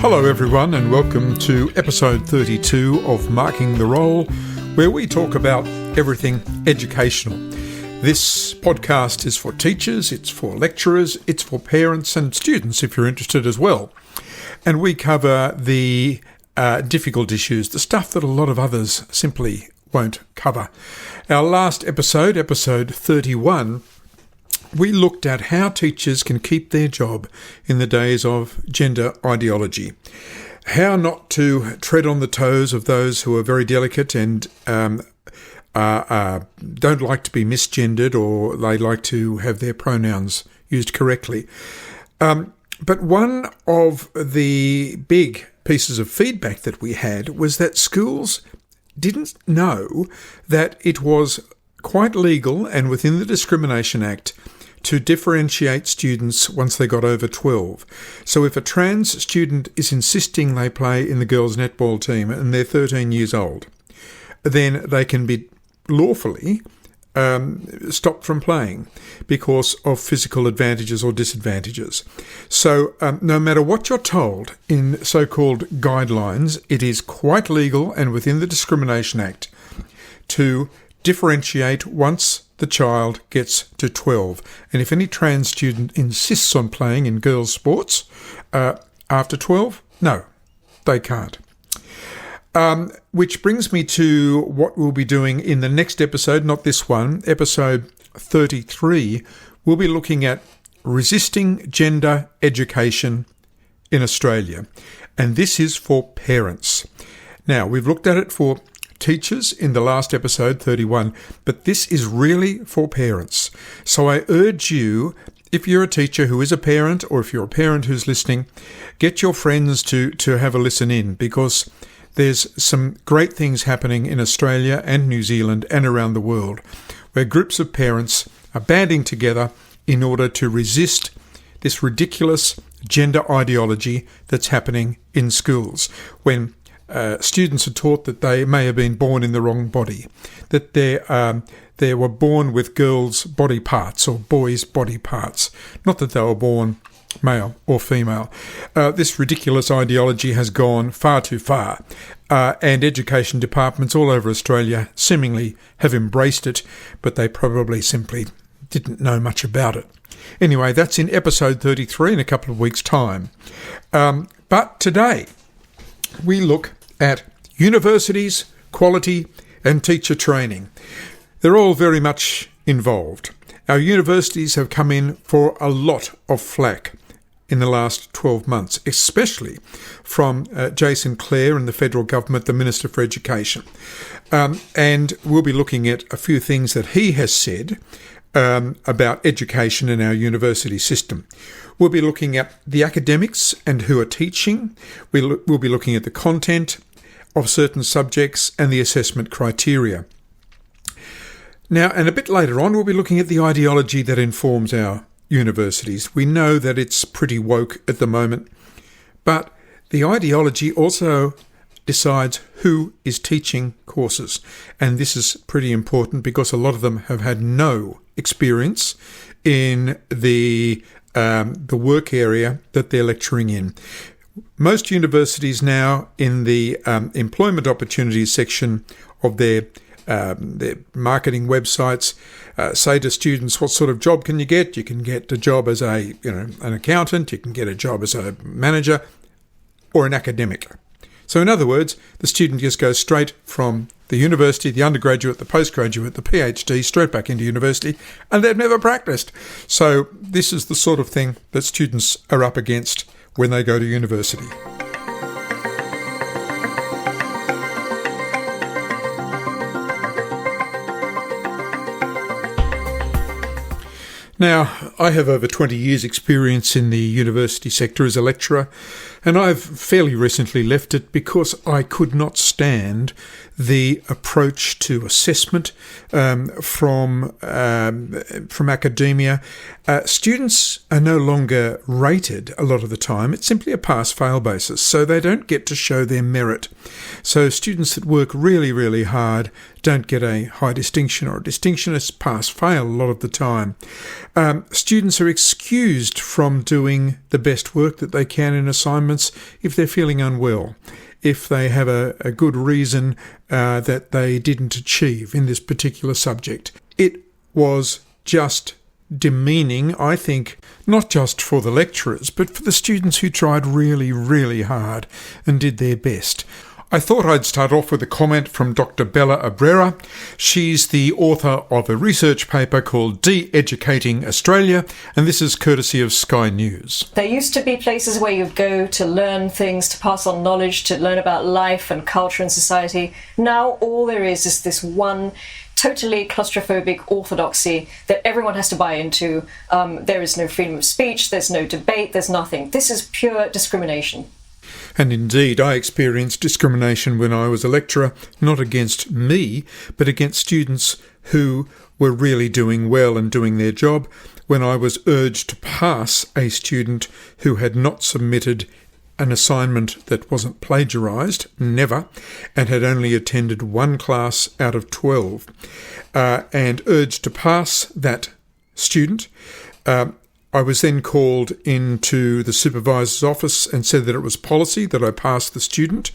Hello everyone and welcome to episode 32 of Marking the Role, where we talk about everything educational. This podcast is for teachers, it's for lecturers, it's for parents and students if you're interested as well. And we cover the difficult issues, the stuff that a lot of others simply won't cover. Our last episode, episode 31, we looked at how teachers can keep their job in the days of gender ideology, how not to tread on the toes of those who are very delicate and don't like to be misgendered, or they like to have their pronouns used correctly. But one of the big pieces of feedback that we had was that schools didn't know that it was quite legal and within the Discrimination Act to differentiate students once they got over 12. So if a trans student is insisting they play in the girls' netball team and they're 13 years old, then they can be lawfully stopped from playing because of physical advantages or disadvantages. So no matter what you're told in so-called guidelines, it is quite legal and within the Discrimination Act to differentiate once the child gets to 12. And if any trans student insists on playing in girls' sports after 12, no, they can't. Which brings me to what we'll be doing in the next episode, not this one, episode 33. We'll be looking at resisting gender education in Australia. And this is for parents. Now, we've looked at it for teachers in the last episode, 31, but this is really for parents. So I urge you, if you're a teacher who is a parent, or if you're a parent who's listening, get your friends to have a listen in, because there's some great things happening in Australia and New Zealand and around the world, where groups of parents are banding together in order to resist this ridiculous gender ideology that's happening in schools, when students are taught that they may have been born in the wrong body, that they were born with girls' body parts or boys' body parts, not that they were born male or female. This ridiculous ideology has gone far too far, and education departments all over Australia seemingly have embraced it, but they probably simply didn't know much about it. Anyway, that's in episode 33 in a couple of weeks' time. But today we look at universities, quality and teacher training. They're all very much involved. Our universities have come in for a lot of flack in the last 12 months, especially from Jason Clare and the federal government, the Minister for Education. And we'll be looking at a few things that he has said about education in our university system. We'll be looking at the academics and who are teaching. We'll be looking at the content of certain subjects and the assessment criteria. Now, and a bit later on, we'll be looking at the ideology that informs our universities. We know that it's pretty woke at the moment, but the ideology also decides who is teaching courses. And this is pretty important because a lot of them have had no experience in the work area that they're lecturing in. Most universities now, in the employment opportunities section of their marketing websites, say to students, what sort of job can you get? You can get a job as an accountant, you can get a job as a manager, or an academic. So in other words, the student just goes straight from the university, the undergraduate, the postgraduate, the PhD, straight back into university, and they've never practiced. So this is the sort of thing that students are up against when they go to university. Now, I have over 20 years' experience in the university sector as a lecturer, and I've fairly recently left it because I could not stand the approach to assessment from academia. Students are no longer rated a lot of the time. It's simply a pass-fail basis, so they don't get to show their merit. So students that work really, really hard don't get a high distinction or a distinction. It's pass-fail a lot of the time. Students are excused from doing the best work that they can in assignments if they're feeling unwell, if they have a good reason that they didn't achieve in this particular subject. It was just demeaning, I think, not just for the lecturers, but for the students who tried really, really hard and did their best. I thought I'd start off with a comment from Dr. Bella Abrera. She's the author of a research paper called De-Educating Australia, and this is courtesy of Sky News. There used to be places where you'd go to learn things, to pass on knowledge, to learn about life and culture and society. Now all there is this one totally claustrophobic orthodoxy that everyone has to buy into. There is no freedom of speech, there's no debate, there's nothing. This is pure discrimination. And indeed, I experienced discrimination when I was a lecturer, not against me, but against students who were really doing well and doing their job, when I was urged to pass a student who had not submitted an assignment that wasn't plagiarised, never, and had only attended one class out of 12, and urged to pass that student. I was then called into the supervisor's office and said that it was policy that I pass the student,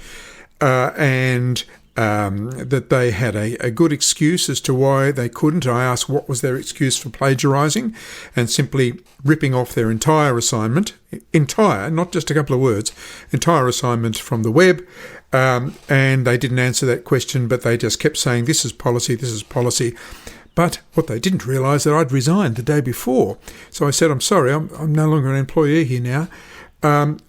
and that they had a good excuse as to why they couldn't. I asked what was their excuse for plagiarising and simply ripping off their entire assignment, not just a couple of words, entire assignment from the web, and they didn't answer that question, but they just kept saying, this is policy, this is policy. But what they didn't realise that I'd resigned the day before. So I said, I'm sorry, I'm no longer an employee here now.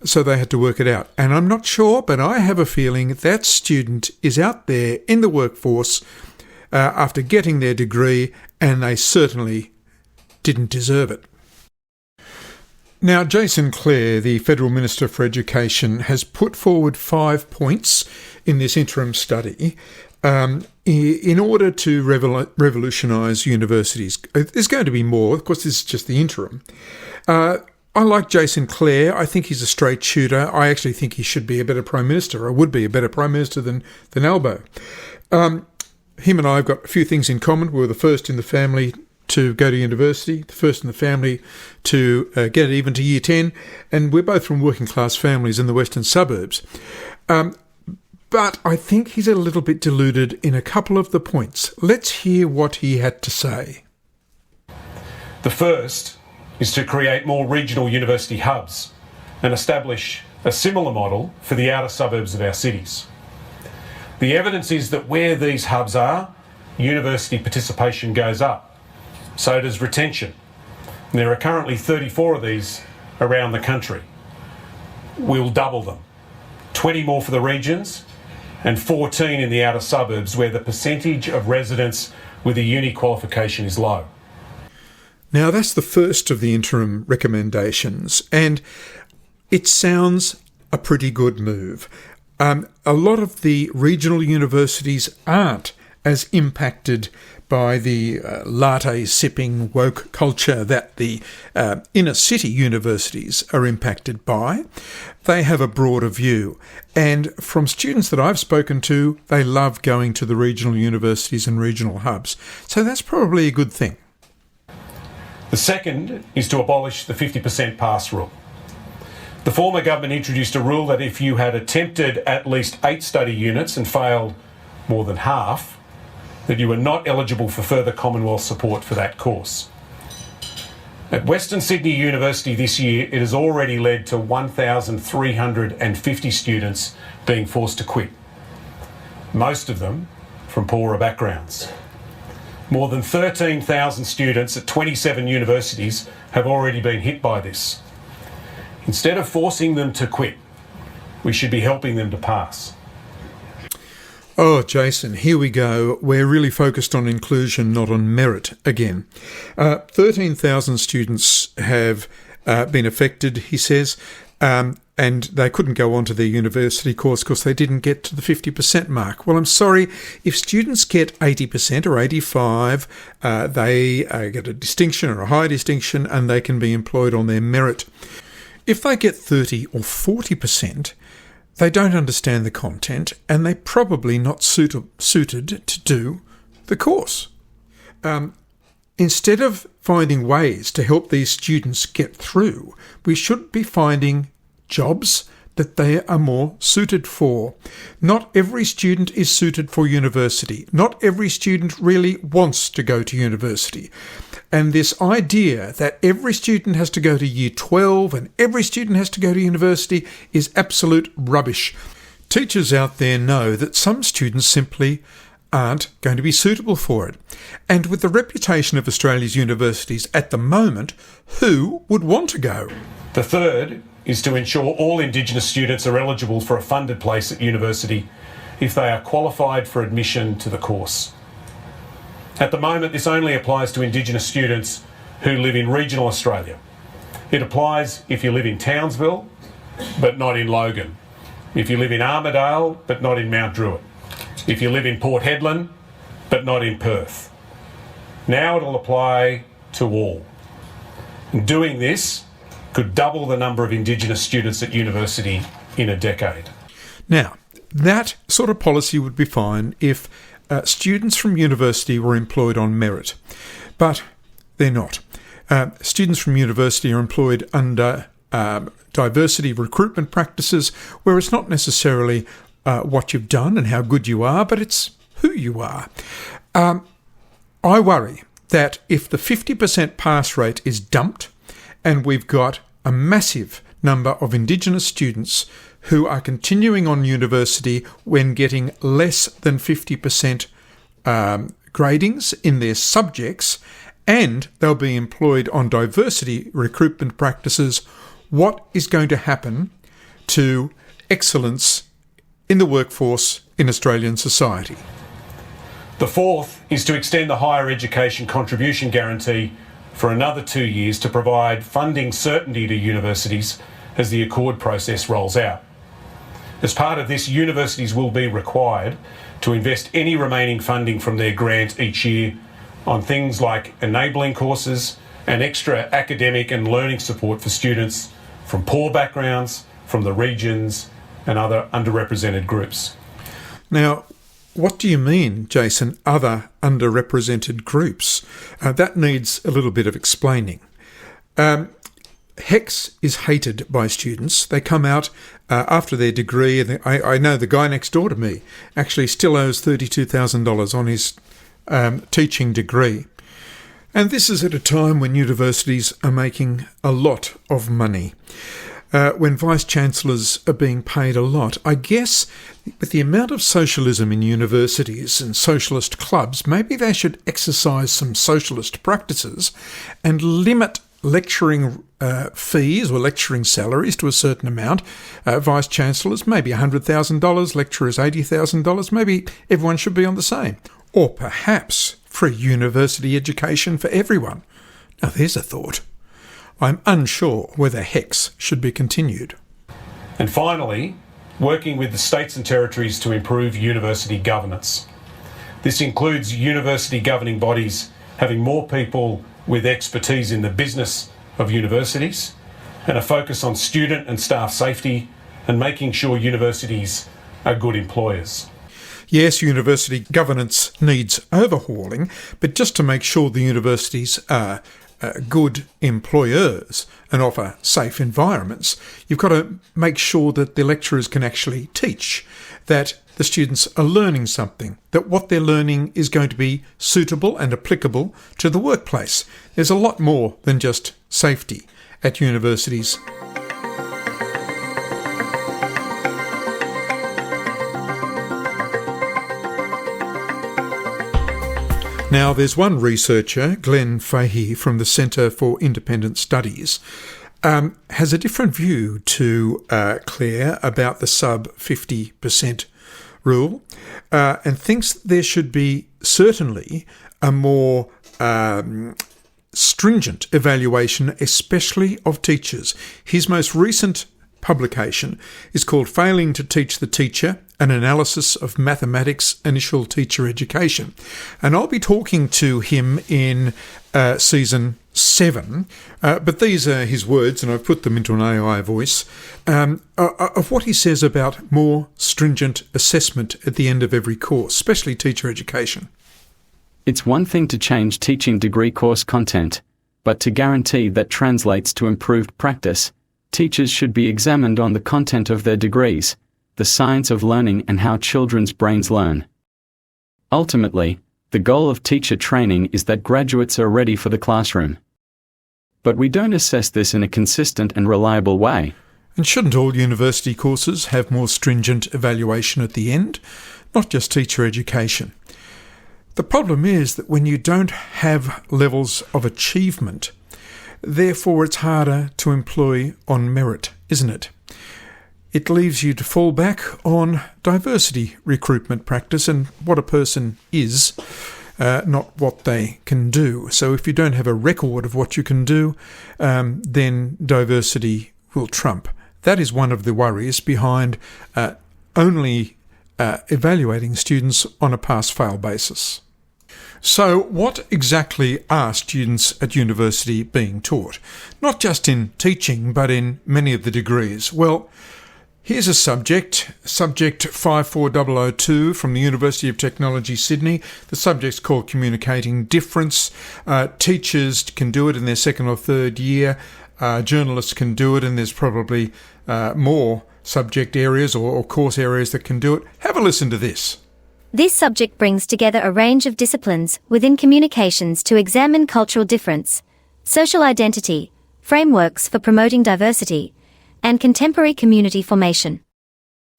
So they had to work it out. And I'm not sure, but I have a feeling that student is out there in the workforce after getting their degree, and they certainly didn't deserve it. Now, Jason Clare, the Federal Minister for Education, has put forward 5 points in this interim study in order to revolutionise universities. There's going to be more. Of course, this is just the interim. I like Jason Clare. I think he's a straight shooter. I actually think he should be a better Prime Minister, or would be a better Prime Minister than Albo. Him and I have got a few things in common. We were the first in the family to go to university, the first in the family to get even to Year 10, and we're both from working class families in the western suburbs. But I think he's a little bit deluded in a couple of the points. Let's hear what he had to say. The first is to create more regional university hubs and establish a similar model for the outer suburbs of our cities. The evidence is that where these hubs are, university participation goes up. So does retention. There are currently 34 of these around the country. We'll double them. 20 more for the regions, and 14 in the outer suburbs where the percentage of residents with a uni qualification is low. Now, that's the first of the interim recommendations, and it sounds a pretty good move. A lot of the regional universities aren't as impacted by the latte-sipping woke culture that the inner city universities are impacted by. They have a broader view. And from students that I've spoken to, they love going to the regional universities and regional hubs. So that's probably a good thing. The second is to abolish the 50% pass rule. The former government introduced a rule that if you had attempted at least 8 study units and failed more than half, that you were not eligible for further Commonwealth support for that course. At Western Sydney University this year, it has already led to 1,350 students being forced to quit, most of them from poorer backgrounds. More than 13,000 students at 27 universities have already been hit by this. Instead of forcing them to quit, we should be helping them to pass. Oh, Jason, here we go. We're really focused on inclusion, not on merit again. 13,000 students have been affected, he says, and they couldn't go on to their university course because they didn't get to the 50% mark. Well, I'm sorry, if students get 80% or 85%, they get a distinction or a high distinction, and they can be employed on their merit. If they get 30 or 40%, they don't understand the content, and they're probably not suited to do the course. Instead of finding ways to help these students get through, we should be finding jobs that they are more suited for. Not every student is suited for university. Not every student really wants to go to university. And this idea that every student has to go to year 12 and every student has to go to university is absolute rubbish. Teachers out there know that some students simply aren't going to be suitable for it. And with the reputation of Australia's universities at the moment, who would want to go? The third is to ensure all Indigenous students are eligible for a funded place at university if they are qualified for admission to the course. At the moment, this only applies to Indigenous students who live in regional Australia. It applies if you live in Townsville, but not in Logan. If you live in Armidale, but not in Mount Druitt. If you live in Port Hedland, but not in Perth. Now it'll apply to all. And doing this could double the number of Indigenous students at university in a decade. Now, that sort of policy would be fine if students from university were employed on merit, but they're not. Students from university are employed under diversity recruitment practices, where it's not necessarily what you've done and how good you are, but it's who you are. I worry that if the 50% pass rate is dumped and we've got a massive number of Indigenous students who are continuing on university when getting less than 50% gradings in their subjects, and they'll be employed on diversity recruitment practices, what is going to happen to excellence in the workforce in Australian society? The fourth is to extend the higher education contribution guarantee for another 2 years to provide funding certainty to universities as the accord process rolls out. As part of this, universities will be required to invest any remaining funding from their grant each year on things like enabling courses and extra academic and learning support for students from poor backgrounds, from the regions and other underrepresented groups. Now, what do you mean, Jason, other underrepresented groups? That needs a little bit of explaining. HECS is hated by students. They come out after their degree. And I know the guy next door to me actually still owes $32,000 on his teaching degree. And this is at a time when universities are making a lot of money. When vice-chancellors are being paid a lot. I guess with the amount of socialism in universities and socialist clubs, maybe they should exercise some socialist practices and limit lecturing fees or lecturing salaries to a certain amount. Vice-chancellors, maybe $100,000, lecturers $80,000. Maybe everyone should be on the same. Or perhaps free university education for everyone. Now there's a thought. I'm unsure whether HECS should be continued. And finally, working with the states and territories to improve university governance. This includes university governing bodies having more people with expertise in the business of universities and a focus on student and staff safety and making sure universities are good employers. Yes, university governance needs overhauling, but just to make sure the universities are good employers and offer safe environments, you've got to make sure that the lecturers can actually teach, that the students are learning something, that what they're learning is going to be suitable and applicable to the workplace. There's a lot more than just safety at universities. Now, there's one researcher, Glenn Fahey from the Centre for Independent Studies, has a different view to Clare about the sub 50% rule and thinks there should be certainly a more stringent evaluation, especially of teachers. His most recent publication is called Failing to Teach the Teacher, an analysis of mathematics initial teacher education. And I'll be talking to him in season 7, but these are his words, and I've put them into an AI voice, of what he says about more stringent assessment at the end of every course, especially teacher education. It's one thing to change teaching degree course content, but to guarantee that translates to improved practice, teachers should be examined on the content of their degrees, the science of learning and how children's brains learn. Ultimately, the goal of teacher training is that graduates are ready for the classroom. But we don't assess this in a consistent and reliable way. And shouldn't all university courses have more stringent evaluation at the end, not just teacher education? The problem is that when you don't have levels of achievement, therefore it's harder to employ on merit, isn't it? It leaves you to fall back on diversity recruitment practice and what a person is, not what they can do. So if you don't have a record of what you can do, then diversity will trump. That is one of the worries behind only evaluating students on a pass-fail basis. So what exactly are students at university being taught? Not just in teaching, but in many of the degrees. Well, here's a subject 54002 from the University of Technology, Sydney. The subject's called Communicating Difference. Teachers can do it in their second or third year. Journalists can do it, and there's probably more subject areas or course areas that can do it. Have a listen to this. This subject brings together a range of disciplines within communications to examine cultural difference, social identity, frameworks for promoting diversity, and contemporary community formation.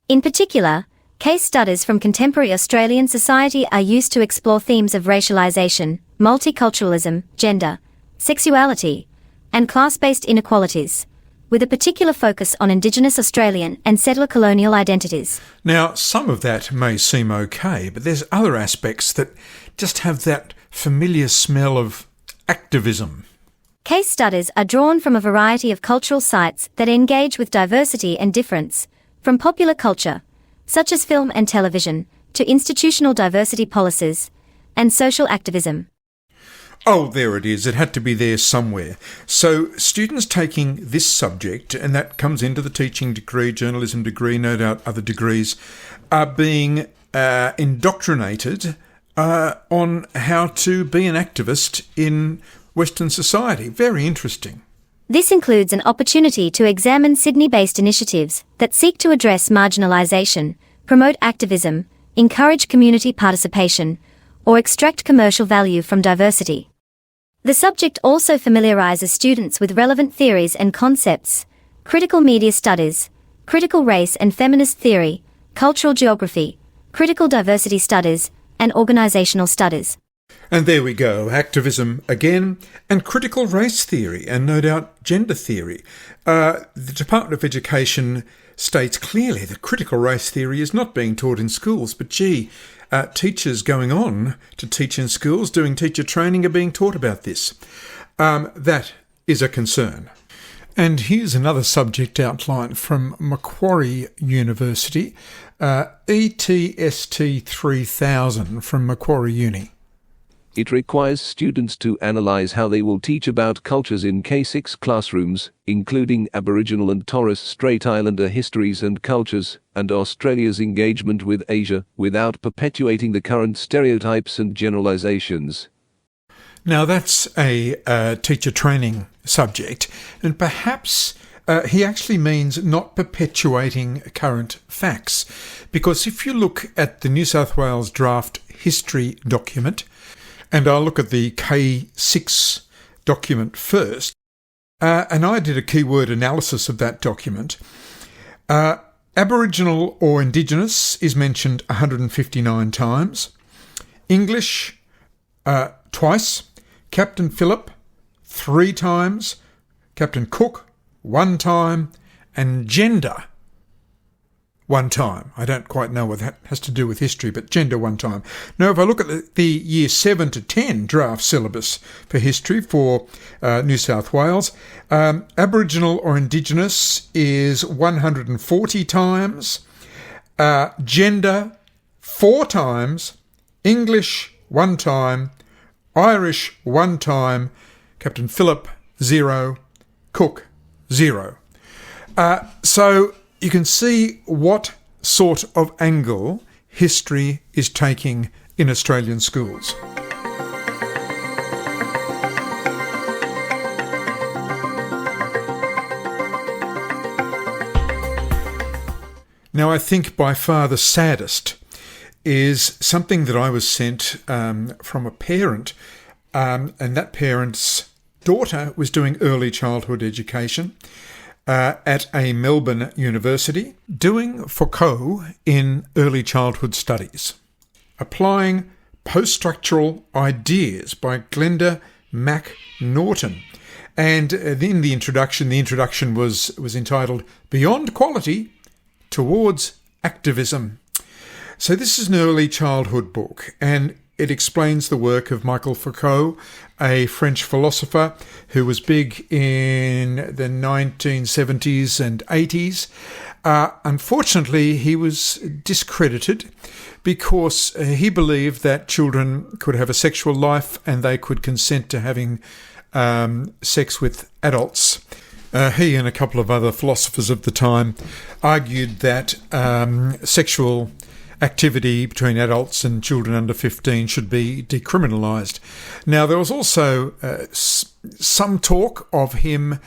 In particular, case studies from contemporary Australian society are used to explore themes of racialisation, multiculturalism, gender, sexuality, and class-based inequalities, with a particular focus on Indigenous Australian and settler colonial identities. Now, some of that may seem okay, but there's other aspects that just have that familiar smell of activism. Case studies are drawn from a variety of cultural sites that engage with diversity and difference, from popular culture, such as film and television, to institutional diversity policies, and social activism. Oh, there it is. It had to be there somewhere. So students taking this subject, and that comes into the teaching degree, journalism degree, no doubt other degrees, are being indoctrinated on how to be an activist in Western society. Very interesting. This includes an opportunity to examine Sydney-based initiatives that seek to address marginalisation, promote activism, encourage community participation, or extract commercial value from diversity. The subject also familiarises students with relevant theories and concepts, critical media studies, critical race and feminist theory, cultural geography, critical diversity studies, and organisational studies. And there we go, activism again, and critical race theory, and no doubt gender theory. The Department of Education states clearly that critical race theory is not being taught in schools, but teachers going on to teach in schools, doing teacher training, are being taught about this. That is a concern. And here's another subject outline from Macquarie University, ETST 3000 from Macquarie Uni. It requires students to analyse how they will teach about cultures in K6 classrooms, including Aboriginal and Torres Strait Islander histories and cultures, and Australia's engagement with Asia, without perpetuating the current stereotypes and generalisations. Now that's a teacher training subject, and perhaps he actually means not perpetuating current facts, because if you look at the New South Wales draft history document, and I'll look at the K6 document first, and I did a keyword analysis of that document. Aboriginal or Indigenous is mentioned 159 times. English, twice. Captain Phillip, 3 times. Captain Cook, 1 time. And gender, 1 time. I don't quite know what that has to do with history, but gender 1 time. Now, if I look at the year 7 to 10 draft syllabus for history for New South Wales, Aboriginal or Indigenous is 140 times, gender 4 times, English 1 time, Irish 1 time, Captain Phillip 0, Cook 0. So you can see what sort of angle history is taking in Australian schools. Now, I think by far the saddest is something that I was sent from a parent, and that parent's daughter was doing early childhood education at a Melbourne university, doing Foucault in early childhood studies, applying post-structural ideas by Glenda McNaughton. And in the introduction was entitled Beyond Quality Towards Activism. So this is an early childhood book, and it explains the work of Michel Foucault, a French philosopher who was big in the 1970s and 80s. Unfortunately, he was discredited because he believed that children could have a sexual life and they could consent to having sex with adults. He and a couple of other philosophers of the time argued that sexual activity between adults and children under 15 should be decriminalised. Now, there was also some talk of him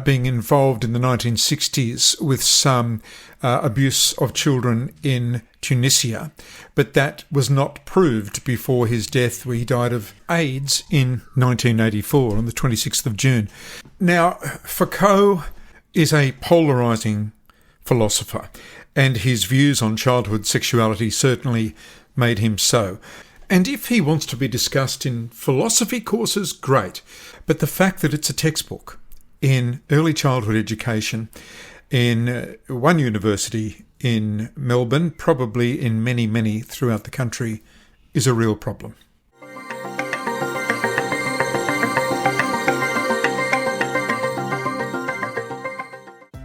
being involved in the 1960s with some abuse of children in Tunisia, but that was not proved before his death, where he died of AIDS in 1984 on the 26th of June. Now, Foucault is a polarising philosopher, and his views on childhood sexuality certainly made him so. And if he wants to be discussed in philosophy courses, great. But the fact that it's a textbook in early childhood education in one university in Melbourne, probably in many, many throughout the country, is a real problem.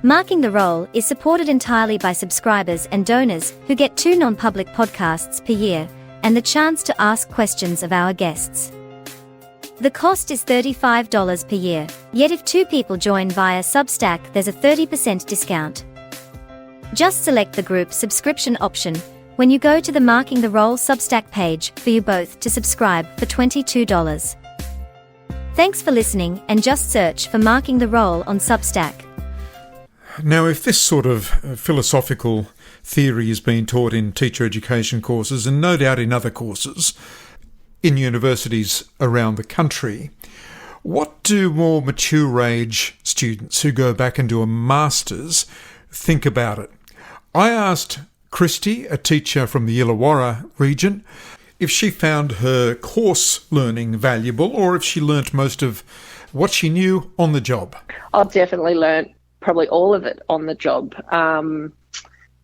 Marking the Role is supported entirely by subscribers and donors who get 2 non-public podcasts per year and the chance to ask questions of our guests. The cost is $35 per year, yet if 2 people join via Substack, there's a 30% discount. Just select the group subscription option when you go to the Marking the Role Substack page for you both to subscribe for $22. Thanks for listening, and just search for Marking the Role on Substack. Now, if this sort of philosophical theory is being taught in teacher education courses, and no doubt in other courses in universities around the country, what do more mature age students who go back and do a master's think about it? I asked Christy, a teacher from the Illawarra region, if she found her course learning valuable, or if she learnt most of what she knew on the job. I've definitely learnt probably all of it on the job.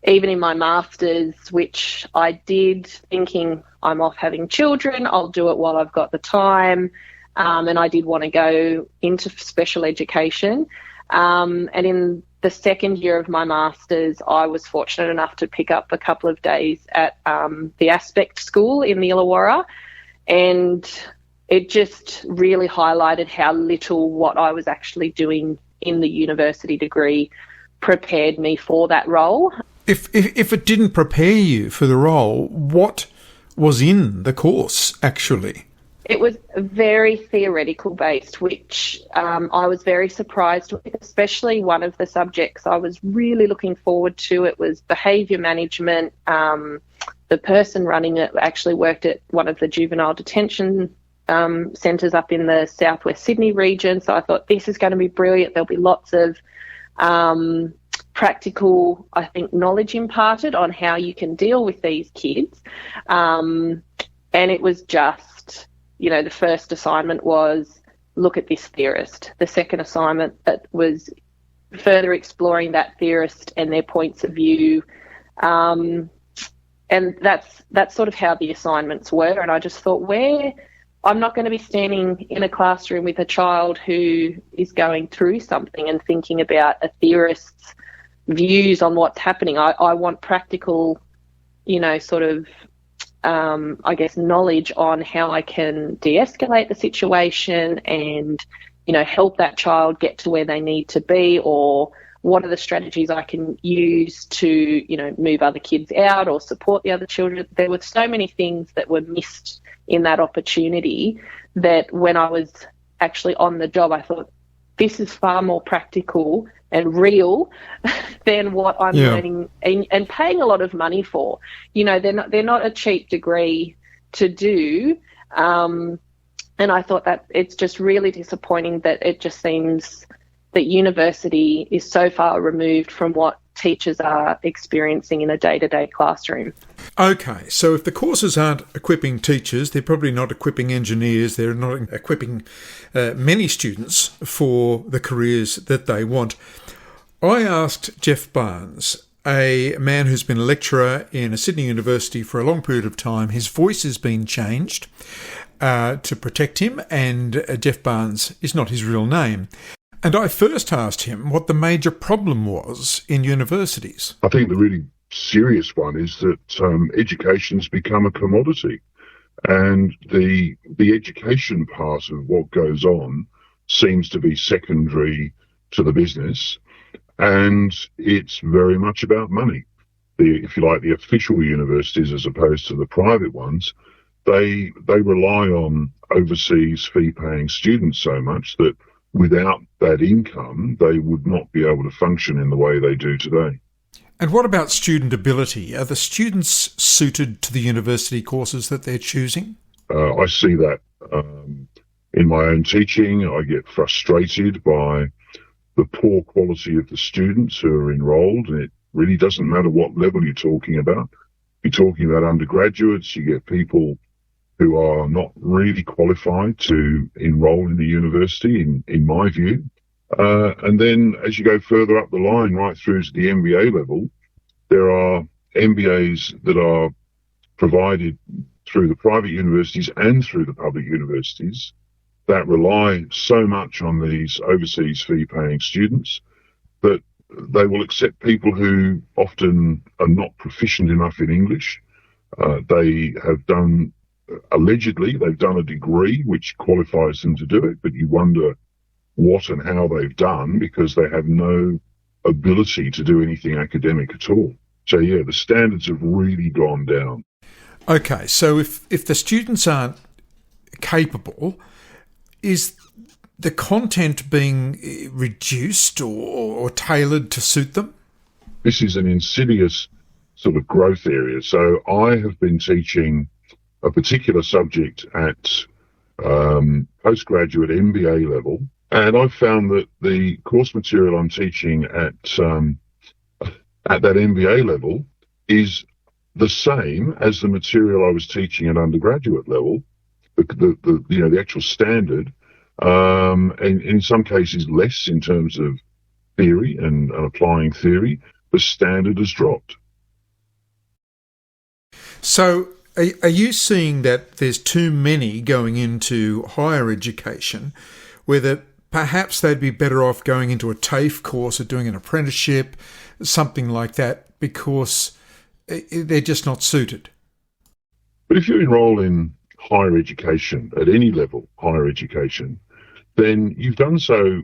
Even in my master's, which I did thinking I'm off having children, I'll do it while I've got the time. And I did want to go into special education. And in the second year of my master's, I was fortunate enough to pick up a couple of days at the Aspect School in the Illawarra. And it just really highlighted how little what I was actually doing in the university degree prepared me for that role. If it didn't prepare you for the role, what was in the course actually? It was very theoretical based, which I was very surprised with, especially one of the subjects I was really looking forward to. It was behaviour management. The person running it actually worked at one of the juvenile detention centres up in the southwest Sydney region. So I thought, this is going to be brilliant. There'll be lots of practical, I think, knowledge imparted on how you can deal with these kids. And it was just, the first assignment was look at this theorist. The second assignment was further exploring that theorist and their points of view. And that's sort of how the assignments were. And I just thought, I'm not going to be standing in a classroom with a child who is going through something and thinking about a theorist's views on what's happening. I want practical, knowledge on how I can de-escalate the situation and, help that child get to where they need to be, or what are the strategies I can use to, move other kids out or support the other children. There were so many things that were missed in that opportunity that when I was actually on the job, I thought, this is far more practical and real than what I'm learning and paying a lot of money for. You know, they're not a cheap degree to do. And I thought that it's just really disappointing that it just seems that university is so far removed from what teachers are experiencing in a day-to-day classroom. Okay, so if the courses aren't equipping teachers, they're probably not equipping engineers, they're not equipping many students for the careers that they want. I asked Jeff Barnes, a man who's been a lecturer in a Sydney university for a long period of time. His voice has been changed to protect him, and Jeff Barnes is not his real name. And I first asked him what the major problem was in universities. I think the really serious one is that education's become a commodity, and the education part of what goes on seems to be secondary to the business, and it's very much about money. If you like, the official universities as opposed to the private ones, they rely on overseas fee-paying students so much that without that income, they would not be able to function in the way they do today. And what about student ability? Are the students suited to the university courses that they're choosing? I see that in my own teaching. I get frustrated by the poor quality of the students who are enrolled, and it really doesn't matter what level you're talking about. You're talking about undergraduates, you get people who are not really qualified to enrol in the university, in my view. And then as you go further up the line, right through to the MBA level, there are MBAs that are provided through the private universities and through the public universities that rely so much on these overseas fee-paying students that they will accept people who often are not proficient enough in English. They have done, allegedly, they've done a degree which qualifies them to do it, but you wonder what and how they've done because they have no ability to do anything academic at all. So, yeah, the standards have really gone down. Okay, so if the students aren't capable, is the content being reduced or tailored to suit them? This is an insidious sort of growth area. So I have been teaching a particular subject at postgraduate MBA level, and I've found that the course material I'm teaching at that MBA level is the same as the material I was teaching at undergraduate level, the actual standard, and in some cases less in terms of theory and applying theory. The standard has dropped. So are you seeing that there's too many going into higher education, whether perhaps they'd be better off going into a TAFE course or doing an apprenticeship, something like that, because they're just not suited? But if you enrol in higher education, at any level, higher education, then you've done so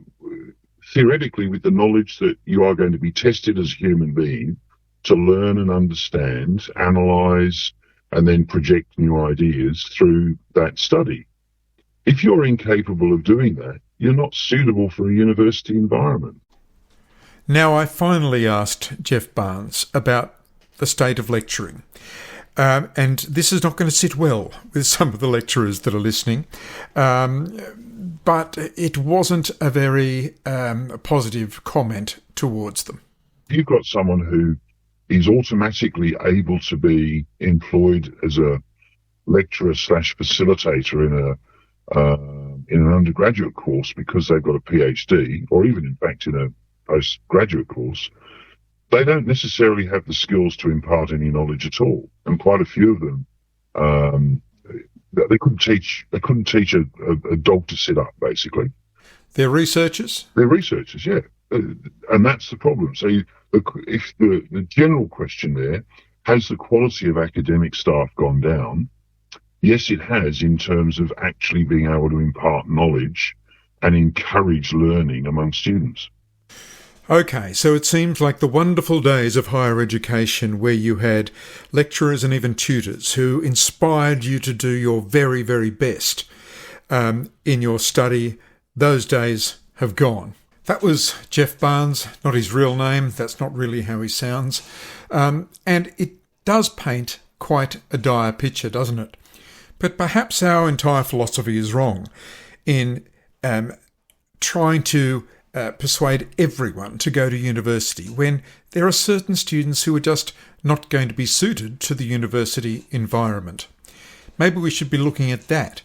theoretically with the knowledge that you are going to be tested as a human being to learn and understand, analyse, and then project new ideas through that study. If you're incapable of doing that, you're not suitable for a university environment. Now, I finally asked Jeff Barnes about the state of lecturing. And this is not going to sit well with some of the lecturers that are listening. But it wasn't a very positive comment towards them. You've got someone who is automatically able to be employed as a lecturer / facilitator in an undergraduate course because they've got a PhD, or even in fact in a postgraduate course. They don't necessarily have the skills to impart any knowledge at all, and quite a few of them, they couldn't teach a dog to sit up, basically. They're researchers? They're researchers, yeah. And that's the problem. So if the general question there, has the quality of academic staff gone down? Yes, it has, in terms of actually being able to impart knowledge and encourage learning among students. Okay, so it seems like the wonderful days of higher education where you had lecturers and even tutors who inspired you to do your very, very best in your study, those days have gone. That was Jeff Barnes, not his real name. That's not really how he sounds. And it does paint quite a dire picture, doesn't it? But perhaps our entire philosophy is wrong in trying to persuade everyone to go to university when there are certain students who are just not going to be suited to the university environment. Maybe we should be looking at that.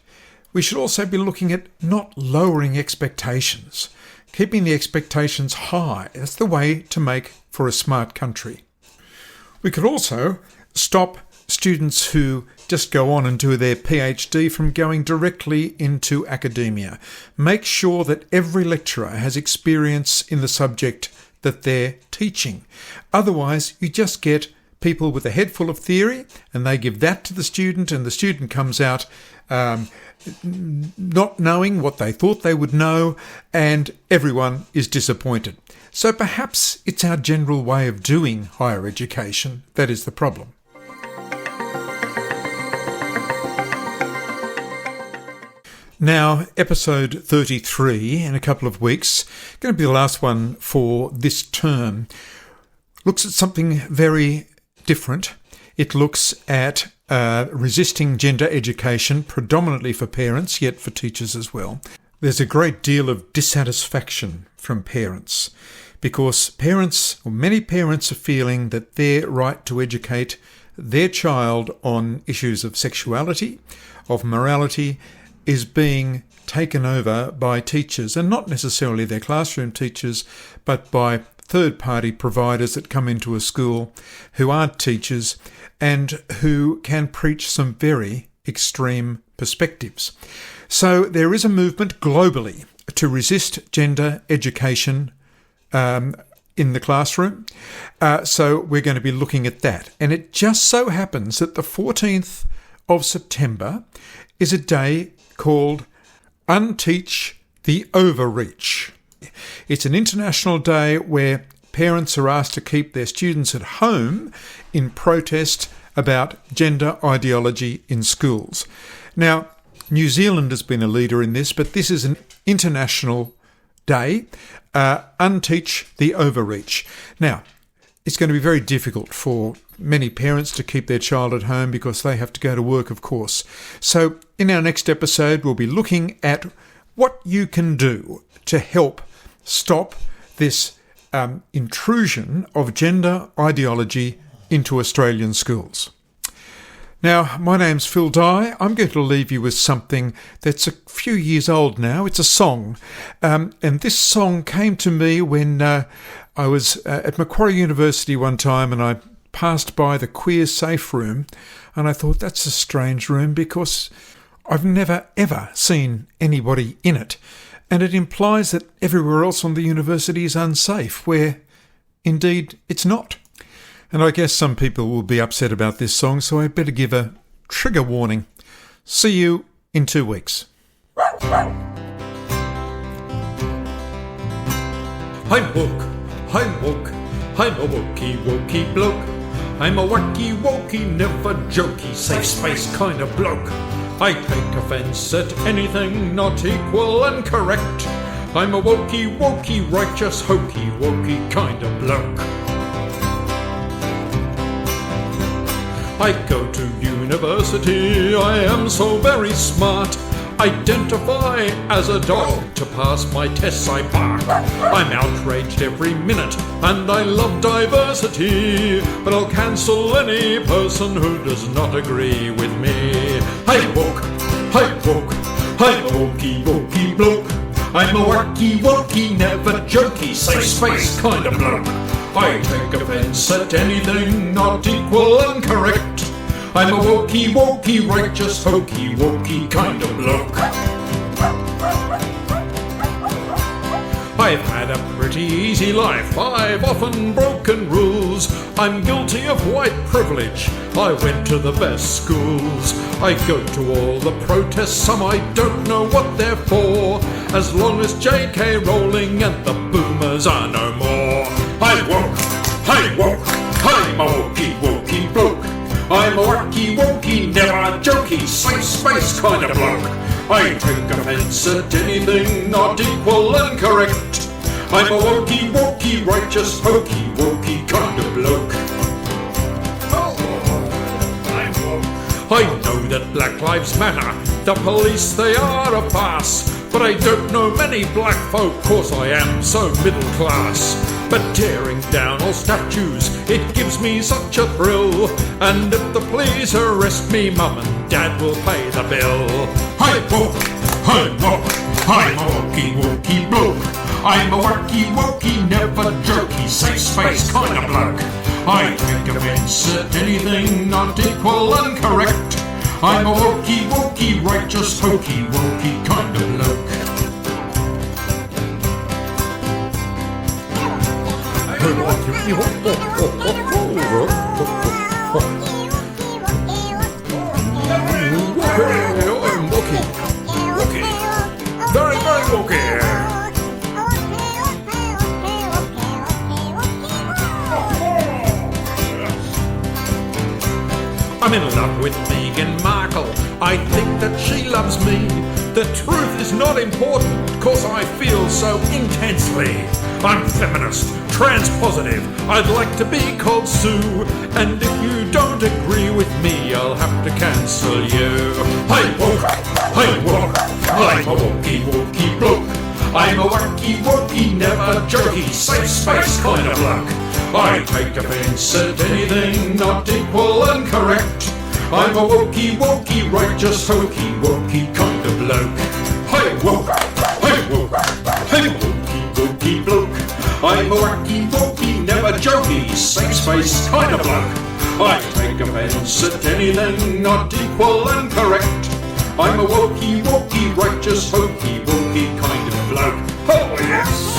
We should also be looking at not lowering expectations, keeping the expectations high. That's the way to make for a smart country. We could also stop students who just go on and do their PhD from going directly into academia. Make sure that every lecturer has experience in the subject that they're teaching. Otherwise, you just get people with a head full of theory and they give that to the student, and the student comes out not knowing what they thought they would know, and everyone is disappointed. So perhaps it's our general way of doing higher education that is the problem. Now, episode 33 in a couple of weeks, going to be the last one for this term, looks at something very different. It looks at resisting gender education, predominantly for parents, yet for teachers as well. There's a great deal of dissatisfaction from parents because many parents are feeling that their right to educate their child on issues of sexuality, of morality, is being taken over by teachers, and not necessarily their classroom teachers, but by third-party providers that come into a school who aren't teachers and who can preach some very extreme perspectives. So there is a movement globally to resist gender education in the classroom. So we're going to be looking at that. And it just so happens that the 14th of September is a day called Unteach the Overreach. It's an international day where parents are asked to keep their students at home in protest about gender ideology in schools. Now, New Zealand has been a leader in this, but this is an international day, Unteach the Overreach. Now, it's going to be very difficult for many parents to keep their child at home because they have to go to work, of course. So in our next episode, we'll be looking at what you can do to help stop this intrusion of gender ideology into Australian schools. Now, my name's Phil Dye. I'm going to leave you with something that's a few years old now. It's a song. And this song came to me when I was at Macquarie University one time, and I passed by the queer safe room, and I thought, that's a strange room because I've never ever seen anybody in it. And it implies that everywhere else on the university is unsafe, where indeed it's not. And I guess some people will be upset about this song, so I better give a trigger warning. See you in 2 weeks. I'm woke, I'm a wokey bloke. I'm a wacky, never jokey, safe space kind of bloke. I take offence at anything not equal and correct. I'm a wokey, righteous, hokey kind of bloke. I go to university, I am so very smart. Identify as a dog, to pass my tests I bark. I'm outraged every minute and I love diversity, but I'll cancel any person who does not agree with me. I'm a wokey bloke. I'm a wacky, never jokey, safe space kind of bloke. I take offence at anything not equal and correct. I'm a wokey, righteous, hokey kind of bloke. I've had a pretty easy life, I've often broken rules. I'm guilty of white privilege, I went to the best schools. I go to all the protests, some I don't know what they're for, as long as J.K. Rowling and the boomers are no more. I'm a wokey bloke. I'm a wacky, never jokey, safe space kind of bloke. I take offence at anything not equal and correct. I'm a wokey-wokey, righteous, hokey-wokey kind of bloke. I know that Black Lives Matter, the police they are a farce, but I don't know many black folk cause I am so middle class. But tearing down all statues, it gives me such a thrill, and if the police arrest me, Mum and Dad will pay the bill. I woke, I'm a wokey-wokey bloke. I'm a worky-wokey, never jerky, safe space kind of bloke. I take offence at anything not equal and correct. I'm a wokey-wokey, righteous, hokey-wokey kind of bloke. I'm wokey, very, very wokey. I'm in love with Meghan Markle, I think that she loves me. The truth is not important, cause I feel so intensely. I'm feminist, transpositive, I'd like to be called Sue, and if you don't agree with me, I'll have to cancel you. I'm a wokey-wokey bloke. I'm a worky-wokey, never jerky, safe space kind of bloke. I take offence at anything not equal and correct. I'm a wokey-wokey, righteous, hokey-wokey kind of bloke. I'm a wokey-wokey bloke. I'm a worky-wokey, never jokey, safe space kind of bloke. I take offence at anything not equal and correct. I'm a wokey-wokey, righteous, hokey-wokey kind of bloke. Oh yes!